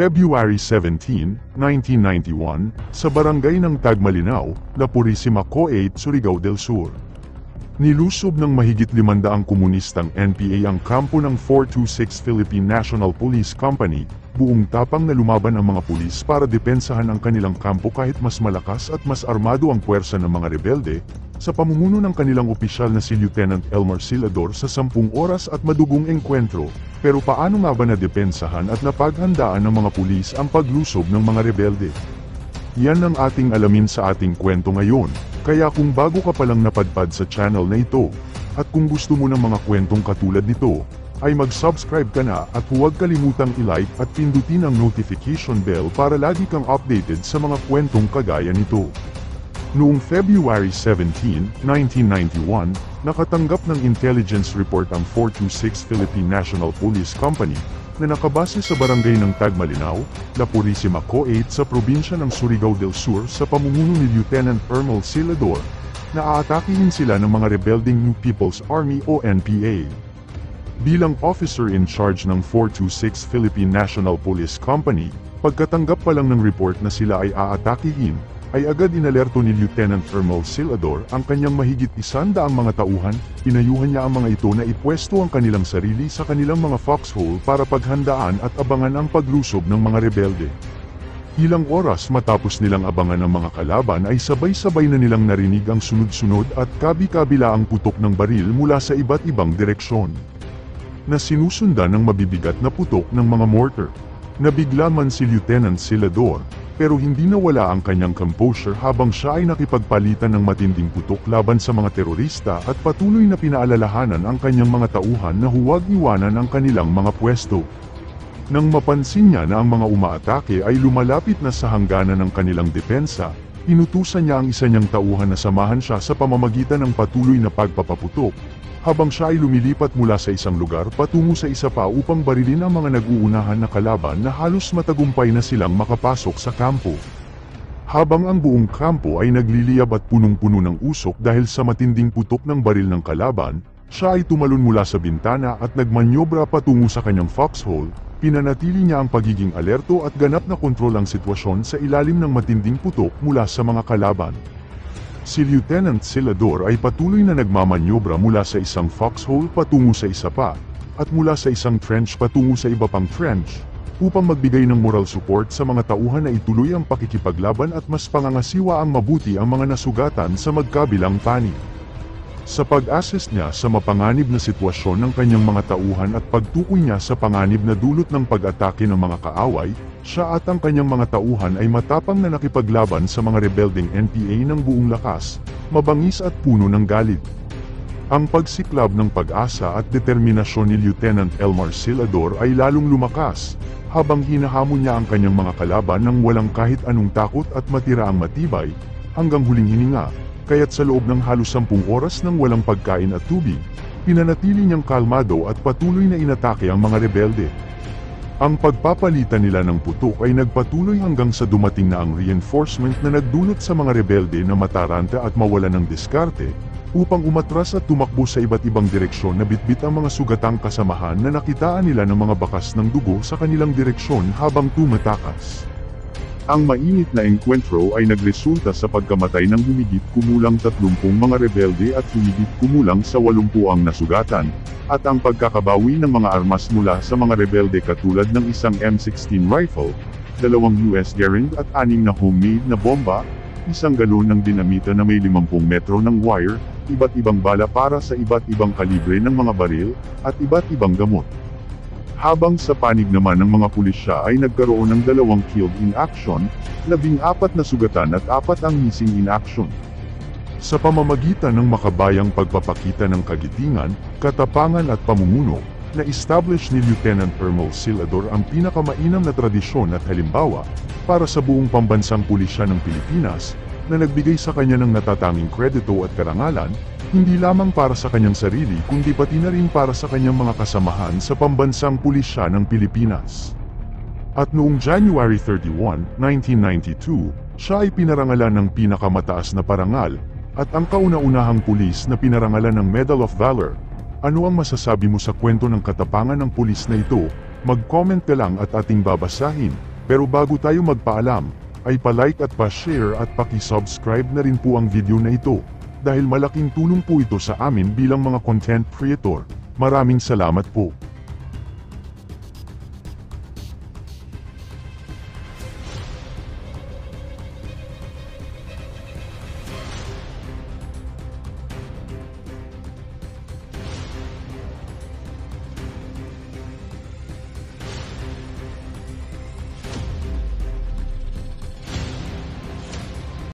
February 17, 1991, sa barangay ng Tagmalinaw, La Purisima, Coate, Surigao del Sur. Nilusob ng mahigit 500 komunistang NPA ang kampo ng 426 Philippine National Police Company, buong tapang na lumaban ang mga pulis para depensahan ang kanilang kampo kahit mas malakas at mas armado ang puwersa ng mga rebelde, sa pamumuno ng kanilang opisyal na si Lieutenant Elmer Silador sa 10 oras at madugong engkwentro. Pero paano nga ba nadepensahan at napaghandaan ng mga pulis ang paglusob ng mga rebelde? Yan ang ating alamin sa ating kwento ngayon, kaya kung bago ka palang napadpad sa channel na ito, at kung gusto mo ng mga kwentong katulad nito, ay mag-subscribe ka na at huwag kalimutang i-like at pindutin ang notification bell para lagi kang updated sa mga kwentong kagaya nito. Noong February 17, 1991, nakatanggap ng intelligence report ang 426 Philippine National Police Company na nakabase sa barangay ng Tagmalinaw, La Purisima, Coate sa probinsya ng Surigao del Sur sa pamumuno ni Lieutenant Elmer Silador na aatakihin sila ng mga rebelding New People's Army o NPA. Bilang officer in charge ng 426 Philippine National Police Company, pagkatanggap pa lang ng report na sila ay aatakihin, ay agad inalerto ni Lieutenant Elmer Silador ang kanyang mahigit 100 mga tauhan, pinayuhan niya ang mga ito na ipwesto ang kanilang sarili sa kanilang mga foxhole para paghandaan at abangan ang paglusob ng mga rebelde. Ilang oras matapos nilang abangan ang mga kalaban ay sabay-sabay na nilang narinig ang sunod-sunod at kabi-kabila ang putok ng baril mula sa iba't ibang direksyon, na sinusundan ng mabibigat na putok ng mga mortar. Nabigla man si Lieutenant Silador, pero hindi nawala ang kanyang composure habang siya ay nakipagpalitan ng matinding putok laban sa mga terorista at patuloy na pinaalalahanan ang kanyang mga tauhan na huwag iwanan ang kanilang mga pwesto. Nang mapansin niya na ang mga umaatake ay lumalapit na sa hangganan ng kanilang depensa, inutusan niya ang isa niyang tauhan na samahan siya sa pamamagitan ng patuloy na pagpapaputok, habang siya ay lumilipat mula sa isang lugar patungo sa isa pa upang barilin ang mga nag-uunahan na kalaban na halos matagumpay na silang makapasok sa kampo. Habang ang buong kampo ay nagliliyab at punong-puno ng usok dahil sa matinding putok ng baril ng kalaban, siya ay tumalon mula sa bintana at nagmanyobra patungo sa kanyang foxhole. Pinanatili niya ang pagiging alerto at ganap na kontrol ang sitwasyon sa ilalim ng matinding putok mula sa mga kalaban. Si Lieutenant Silador ay patuloy na nagmamanyobra mula sa isang foxhole patungo sa isa pa, at mula sa isang trench patungo sa iba pang trench, upang magbigay ng moral support sa mga tauhan na ituloy ang pakikipaglaban at mas pangangasiwa ang mabuti ang mga nasugatan sa magkabilang panig. Sa pag-assess niya sa mapanganib na sitwasyon ng kanyang mga tauhan at pagtukoy niya sa panganib na dulot ng pag-atake ng mga kaaway, siya at ang kanyang mga tauhan ay matapang na nakipaglaban sa mga rebelding NPA ng buong lakas, mabangis at puno ng galit. Ang pagsiklab ng pag-asa at determinasyon ni Lieutenant Elmer Silador ay lalong lumakas, habang hinahamon niya ang kanyang mga kalaban ng walang kahit anong takot at matiraang matibay, hanggang huling hininga. Kaya't sa loob ng halos 10 oras ng walang pagkain at tubig, pinanatili niyang kalmado at patuloy na inatake ang mga rebelde. Ang pagpapalitan nila ng putok ay nagpatuloy hanggang sa dumating na ang reinforcement na nagdulot sa mga rebelde na mataranta at mawalan ng diskarte, upang umatras at tumakbo sa iba't ibang direksyon na bitbit ang mga sugatang kasamahan na nakitaan nila ng mga bakas ng dugo sa kanilang direksyon habang tumatakas. Ang mainit na engkwentro ay nagresulta sa pagkamatay ng humigit kumulang 30 mga rebelde at humigit kumulang sa 80 ang nasugatan, at ang pagkakabawi ng mga armas mula sa mga rebelde katulad ng isang M16 rifle, 2 US Garand at 6 na homemade na bomba, isang galon ng dinamita na may 50 metro ng wire, iba't ibang bala para sa iba't ibang kalibre ng mga baril, at iba't ibang gamot. Habang sa panig naman ng mga pulisya ay nagkaroon ng 2 killed in action, 14 na sugatan at 4 ang missing in action. Sa pamamagitan ng makabayang pagpapakita ng kagitingan, katapangan at pamumuno, na-establish ni Lieutenant Elmer Silador ang pinakamainam na tradisyon at halimbawa para sa buong pambansang pulisya ng Pilipinas, na nagbigay sa kanya ng natatanging kredito at karangalan, hindi lamang para sa kanyang sarili kundi pati na rin para sa kanyang mga kasamahan sa pambansang pulisya ng Pilipinas. At noong January 31, 1992, siya ay pinarangalan ng pinakamataas na parangal, at ang kauna-unahang pulis na pinarangalan ng Medal of Valor. Ano ang masasabi mo sa kwento ng katapangan ng pulis na ito? Mag-comment ka lang at ating babasahin. Pero bago tayo magpaalam, ay palike at pa-share at paki-subscribe na rin po ang video na ito, dahil malaking tulong po ito sa amin bilang mga content creator. Maraming salamat po.